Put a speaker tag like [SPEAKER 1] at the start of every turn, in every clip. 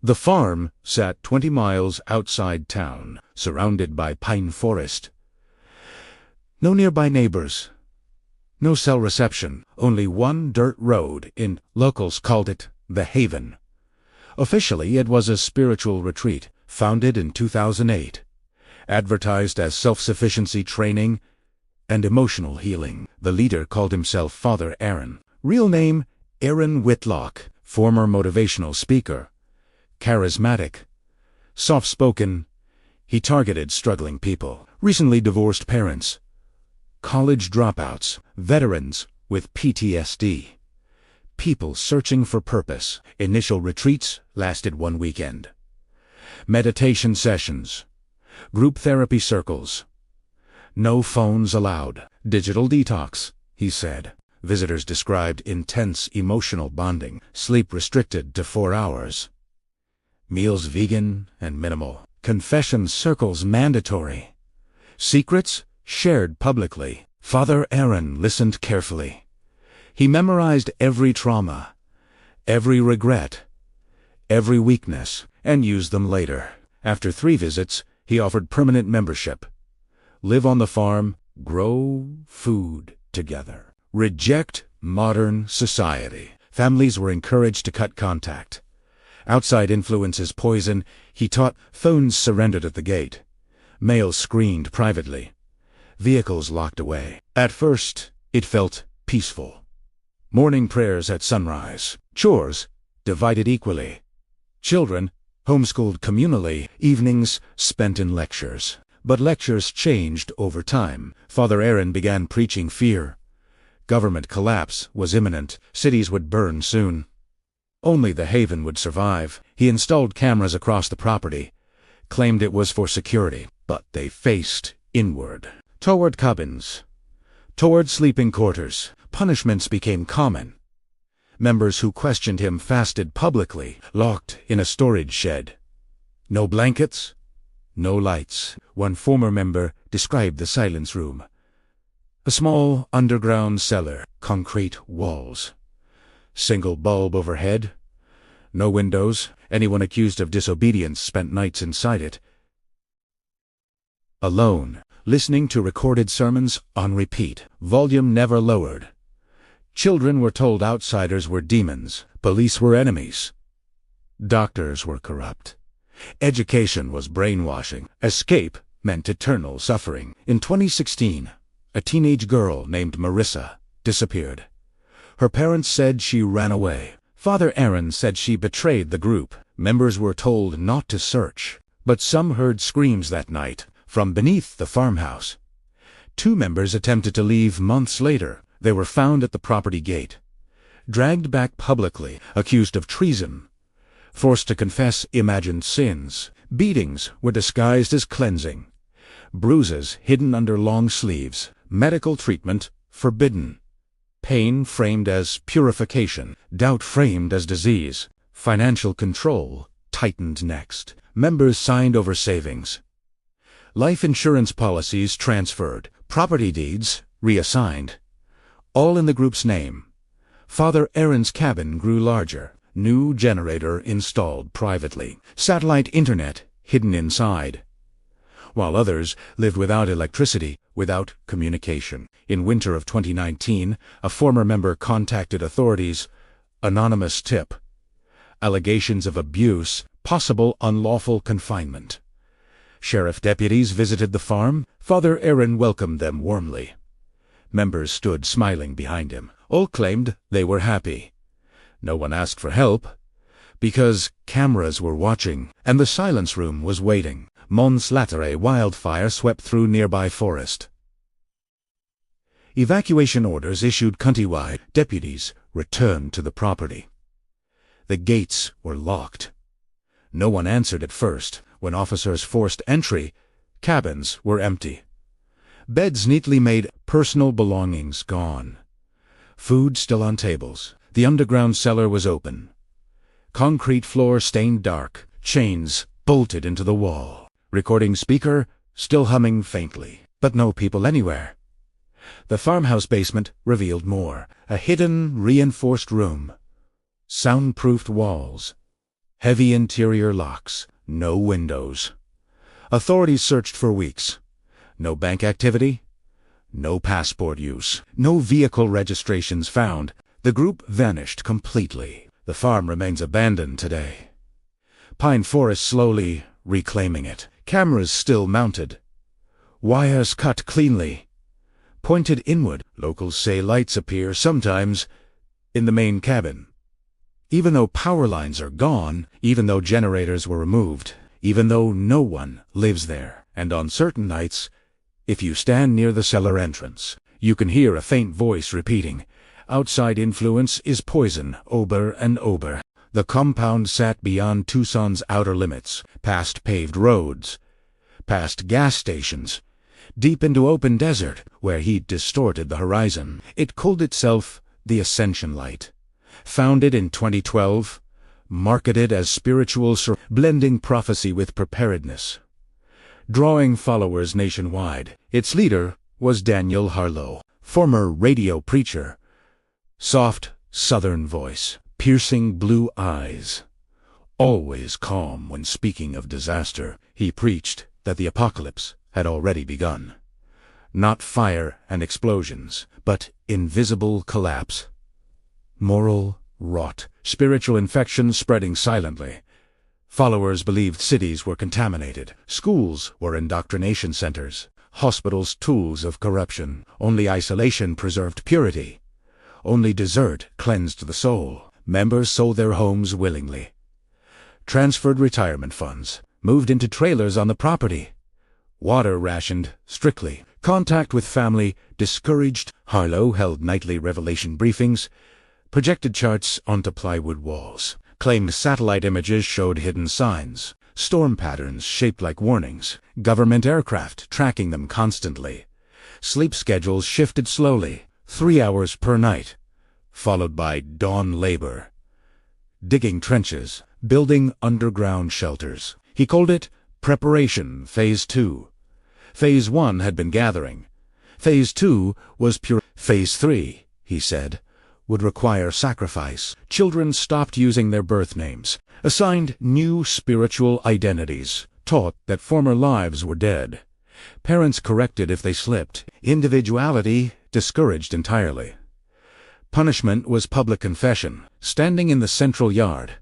[SPEAKER 1] The farm sat 20 miles outside town, surrounded by pine forest. No nearby neighbors. No cell reception, only one dirt road in. Locals called it the Haven. Officially, it was a spiritual retreat, founded in 2008. Advertised as self-sufficiency training and emotional healing. The leader called himself Father Aaron. Real name, Aaron Whitlock. Former motivational speaker. Charismatic. Soft-spoken. He targeted struggling people. Recently divorced parents. College dropouts. Veterans with PTSD. People searching for purpose. Initial retreats lasted 1 weekend. Meditation sessions. Group therapy circles. No phones allowed. Digital detox, he said. Visitors described intense emotional bonding. Sleep restricted to 4 hours. Meals vegan and minimal. Confession circles mandatory. Secrets shared publicly. Father Aaron listened carefully. He memorized every trauma, every regret, every weakness, and used them later. After 3 visits, he offered permanent membership. Live on the farm, grow food together. Reject modern society. Families were encouraged to cut contact. Outside influences poison, he taught. Phones surrendered at the gate. Mail screened privately. Vehicles locked away. At first, it felt peaceful. Morning prayers at sunrise. Chores divided equally. Children homeschooled communally. Evenings spent in lectures. But lectures changed over time. Father Aaron began preaching fear. Government collapse was imminent. Cities would burn soon. Only the Haven would survive. He installed cameras across the property, claimed it was for security, but they faced inward. Toward cabins, toward sleeping quarters. Punishments became common. Members who questioned him fasted publicly, locked in a storage shed. No blankets, no lights. One former member described the silence room. A small underground cellar, concrete walls. Single bulb overhead. No windows. Anyone accused of disobedience spent nights inside it. Alone, listening to recorded sermons on repeat. Volume never lowered. Children were told outsiders were demons. Police were enemies. Doctors were corrupt. Education was brainwashing. Escape meant eternal suffering. In 2016, a teenage girl named Marissa disappeared. Her parents said she ran away. Father Aaron said she betrayed the group. Members were told not to search, but some heard screams that night from beneath the farmhouse. 2 members attempted to leave months later. They were found at the property gate, dragged back publicly, accused of treason, forced to confess imagined sins. Beatings were disguised as cleansing, bruises hidden under long sleeves, medical treatment forbidden, pain framed as purification, doubt framed as disease, financial control tightened next. Members signed over savings. Life insurance policies transferred, property deeds reassigned. All in the group's name. Father Aaron's cabin grew larger. New generator installed privately. Satellite internet hidden inside. While others lived without electricity, without communication. In winter of 2019, a former member contacted authorities. Anonymous tip. Allegations of abuse, possible unlawful confinement. Sheriff deputies visited the farm. Father Aaron welcomed them warmly. Members stood smiling behind him. All claimed they were happy. No one asked for help, because cameras were watching, and the silence room was waiting. Months later, a wildfire swept through nearby forest. Evacuation orders issued countrywide. Deputies returned to the property. The gates were locked. No one answered at first. When officers forced entry, cabins were empty. Beds neatly made, personal belongings gone. Food still on tables. The underground cellar was open. Concrete floor stained dark. Chains bolted into the wall. Recording speaker still humming faintly. But no people anywhere. The farmhouse basement revealed more. A hidden, reinforced room. Soundproofed walls. Heavy interior locks, no windows. Authorities searched for weeks. No bank activity, no passport use, no vehicle registrations found. The group vanished completely. The farm remains abandoned today. Pine forest slowly reclaiming it. Cameras still mounted. Wires cut cleanly, pointed inward. Locals say lights appear sometimes in the main cabin. Even though power lines are gone, even though generators were removed, even though no one lives there, and on certain nights, if you stand near the cellar entrance, you can hear a faint voice repeating, "Outside influence is poison, over and over." The compound sat beyond Tucson's outer limits, past paved roads, past gas stations, deep into open desert, where heat distorted the horizon. It called itself the Ascension Light. Founded in 2012, marketed as spiritual, blending prophecy with preparedness. Drawing followers nationwide. Its leader was Daniel Harlow, former radio preacher. Soft, southern voice, piercing blue eyes. Always calm when speaking of disaster, he preached that the apocalypse had already begun. Not fire and explosions, but invisible collapse. Moral rot, spiritual infection spreading silently. Followers believed cities were contaminated, schools were indoctrination centers, hospitals tools of corruption. Only isolation preserved purity. Only desert cleansed the soul. Members sold their homes willingly, transferred retirement funds, moved into trailers on the property. Water rationed strictly. Contact with family discouraged. Harlow held nightly revelation briefings, projected charts onto plywood walls, claimed satellite images showed hidden signs, storm patterns shaped like warnings, government aircraft tracking them constantly. Sleep schedules shifted slowly, 3 hours per night, followed by dawn labor. Digging trenches, building underground shelters. He called it Preparation Phase 2. Phase 1 had been gathering. Phase 2 was pure. Phase 3, he said, would require sacrifice. Children stopped using their birth names, assigned new spiritual identities, taught that former lives were dead. Parents corrected if they slipped. Individuality discouraged entirely. Punishment was public confession, standing in the central yard.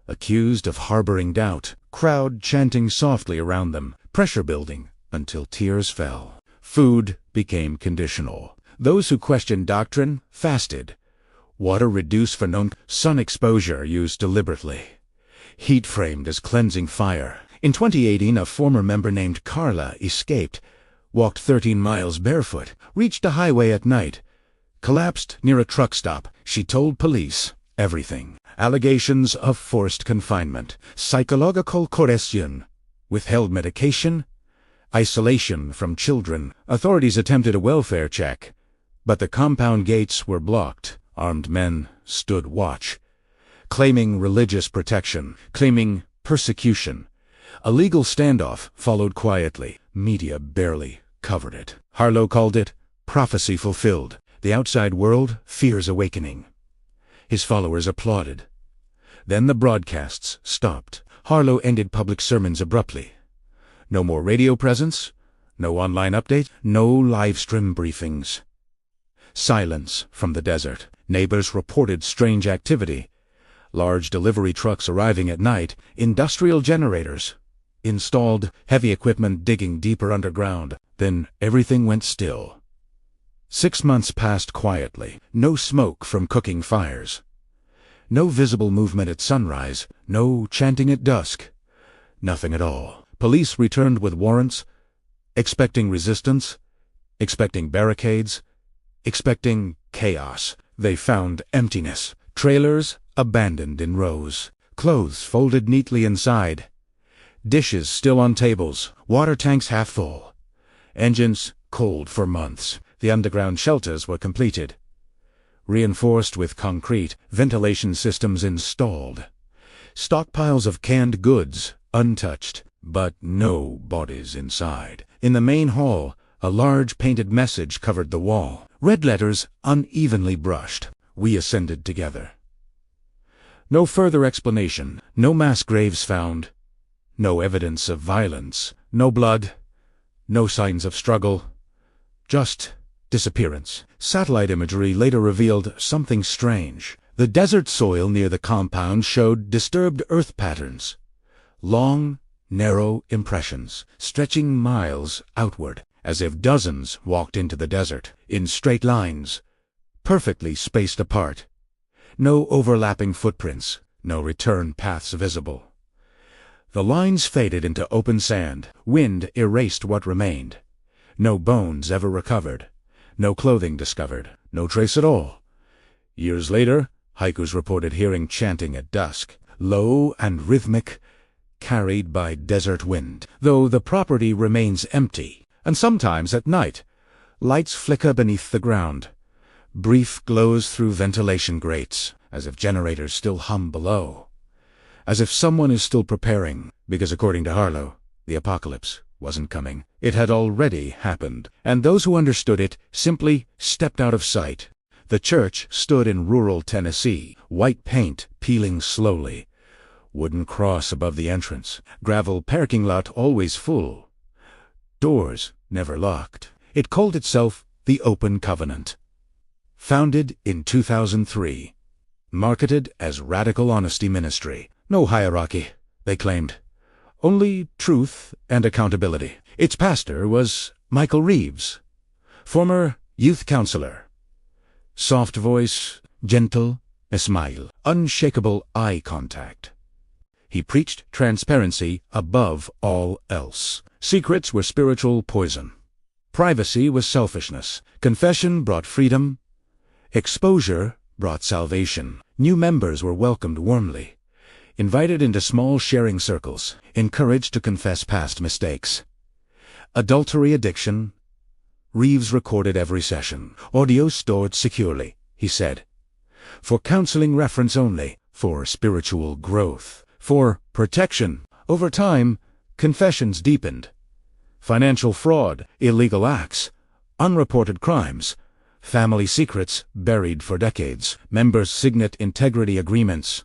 [SPEAKER 1] Accused of harboring doubt, crowd chanting softly around them, pressure building until tears fell. Food became conditional. Those who questioned doctrine fasted. Water reduced for known sun exposure used deliberately. Heat framed as cleansing fire. In 2018, a former member named Carla escaped, walked 13 miles barefoot, reached a highway at night, collapsed near a truck stop. She told police everything. Allegations of forced confinement, psychological coercion, withheld medication, isolation from children. Authorities attempted a welfare check, but the compound gates were blocked. Armed men stood watch, claiming religious protection, claiming persecution. A legal standoff followed quietly. Media barely covered it. Harlow called it prophecy fulfilled. The outside world fears awakening. His followers applauded. Then the broadcasts stopped. Harlow ended public sermons abruptly. No more radio presence, no online update, no live stream briefings. Silence from the desert. Neighbors reported strange activity. Large delivery trucks arriving at night, industrial generators installed, heavy equipment digging deeper underground. Then everything went still. 6 months passed quietly. No smoke from cooking fires. No visible movement at sunrise. No chanting at dusk. Nothing at all. Police returned with warrants, expecting resistance, expecting barricades, expecting chaos. They found emptiness. Trailers abandoned in rows. Clothes folded neatly inside. Dishes still on tables. Water tanks half full. Engines cold for months. The underground shelters were completed. Reinforced with concrete, ventilation systems installed. Stockpiles of canned goods untouched, but no bodies inside. In the main hall, a large painted message covered the wall. Red letters unevenly brushed. We ascended together. No further explanation, no mass graves found, no evidence of violence, no blood, no signs of struggle, just disappearance. Satellite imagery later revealed something strange. The desert soil near the compound showed disturbed earth patterns, long, narrow impressions, stretching miles outward, as if dozens walked into the desert, in straight lines, perfectly spaced apart. No overlapping footprints, no return paths visible. The lines faded into open sand. Wind erased what remained. No bones ever recovered. No clothing discovered. No trace at all. Years later, hikers reported hearing chanting at dusk, low and rhythmic, carried by desert wind. Though the property remains empty, and sometimes at night, lights flicker beneath the ground. Brief glows through ventilation grates, as if generators still hum below. As if someone is still preparing, because according to Harlow, the apocalypse wasn't coming. It had already happened, and those who understood it simply stepped out of sight. The church stood in rural Tennessee, white paint peeling slowly, wooden cross above the entrance, gravel parking lot always full, doors never locked. It called itself the Open Covenant. Founded in 2003. Marketed as Radical Honesty Ministry. No hierarchy, they claimed. Only truth and accountability. Its pastor was Michael Reeves, former youth counselor. Soft voice, gentle, a smile, unshakable eye contact. He preached transparency above all else. Secrets were spiritual poison. Privacy was selfishness. Confession brought freedom. Exposure brought salvation. New members were welcomed warmly, invited into small sharing circles, encouraged to confess past mistakes. Adultery addiction. Reeves recorded every session, audio stored securely, he said. For counseling reference only, for spiritual growth, for protection. Over time, confessions deepened. Financial fraud, illegal acts, unreported crimes, family secrets buried for decades, members signed integrity agreements,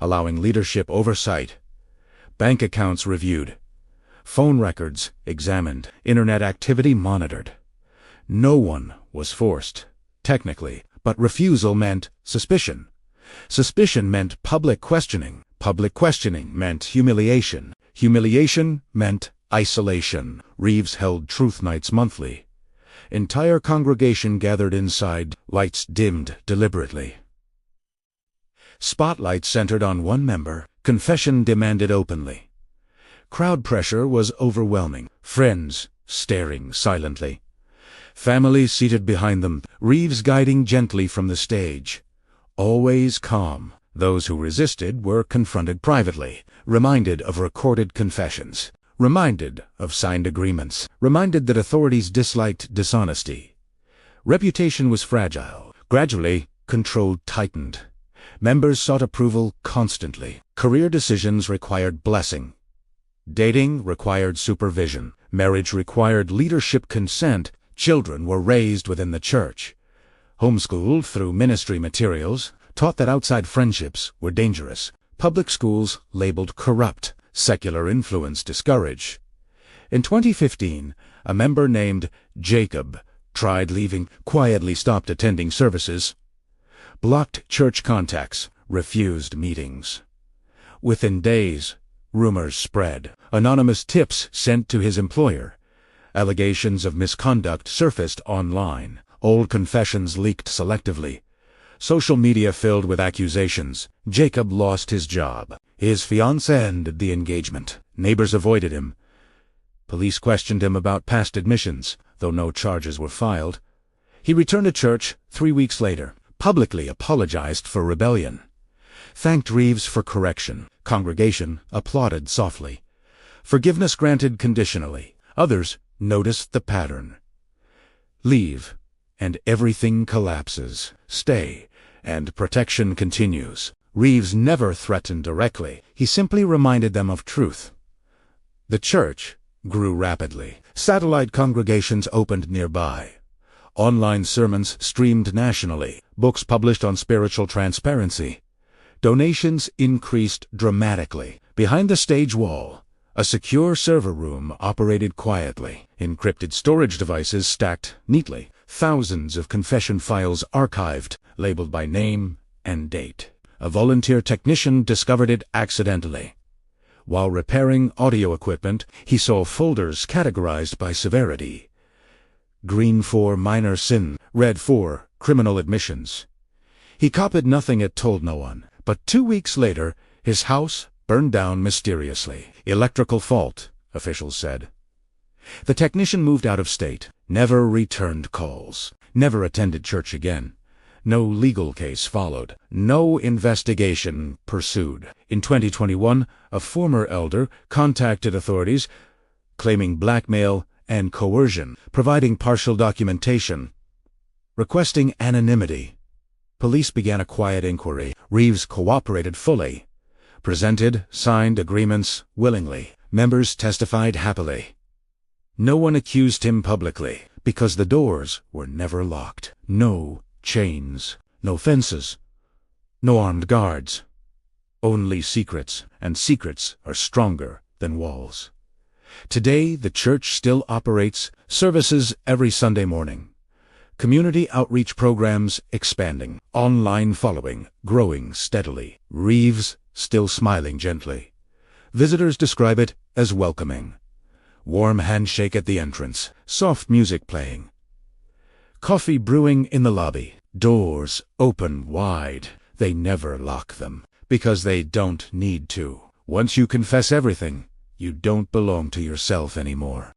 [SPEAKER 1] allowing leadership oversight, bank accounts reviewed, phone records examined, internet activity monitored. No one was forced, technically, but refusal meant suspicion. Suspicion meant public questioning. Public questioning meant humiliation. Humiliation meant isolation. Reeves held truth nights monthly. Entire congregation gathered inside, lights dimmed deliberately. Spotlight centered on one member, confession demanded openly. Crowd pressure was overwhelming, friends staring silently. Family seated behind them, Reeves guiding gently from the stage. Always calm. Those who resisted were confronted privately, reminded of recorded confessions, reminded of signed agreements, reminded that authorities disliked dishonesty. Reputation was fragile. Gradually, control tightened. Members sought approval constantly. Career decisions required blessing. Dating required supervision. Marriage required leadership consent. Children were raised within the church. Homeschooled through ministry materials, taught that outside friendships were dangerous. Public schools labeled corrupt. Secular influence discouraged. In 2015, a member named Jacob tried leaving, quietly stopped attending services, blocked church contacts, refused meetings. Within days, rumors spread. Anonymous tips sent to his employer. Allegations of misconduct surfaced online. Old confessions leaked selectively. Social media filled with accusations. Jacob lost his job. His fiancée ended the engagement. Neighbors avoided him. Police questioned him about past admissions, though no charges were filed. He returned to church 3 weeks later, publicly apologized for rebellion, thanked Reeves for correction. Congregation applauded softly. Forgiveness granted conditionally. Others noticed the pattern. Leave, and everything collapses. Stay, and protection continues. Reeves never threatened directly. He simply reminded them of truth. The church grew rapidly. Satellite congregations opened nearby. Online sermons streamed nationally. Books published on spiritual transparency. Donations increased dramatically. Behind the stage wall, a secure server room operated quietly. Encrypted storage devices stacked neatly. Thousands of confession files archived, labeled by name and date. A volunteer technician discovered it accidentally. While repairing audio equipment, he saw folders categorized by severity. Green for minor sin, red for criminal admissions. He copied nothing and told no one. But 2 weeks later, his house burned down mysteriously. Electrical fault, officials said. The technician moved out of state, never returned calls, never attended church again. No legal case followed. No investigation pursued. In 2021, a former elder contacted authorities, claiming blackmail and coercion, providing partial documentation, requesting anonymity. Police began a quiet inquiry. Reeves cooperated fully, presented signed agreements willingly. Members testified happily. No one accused him publicly, because the doors were never locked. No chains, no fences, no armed guards. Only secrets, and secrets are stronger than walls. Today, the church still operates services every Sunday morning. Community outreach programs expanding. Online following growing steadily. Reeves still smiling gently. Visitors describe it as welcoming. Warm handshake at the entrance. Soft music playing. Coffee brewing in the lobby. Doors open wide. They never lock them, because they don't need to. Once you confess everything, you don't belong to yourself anymore.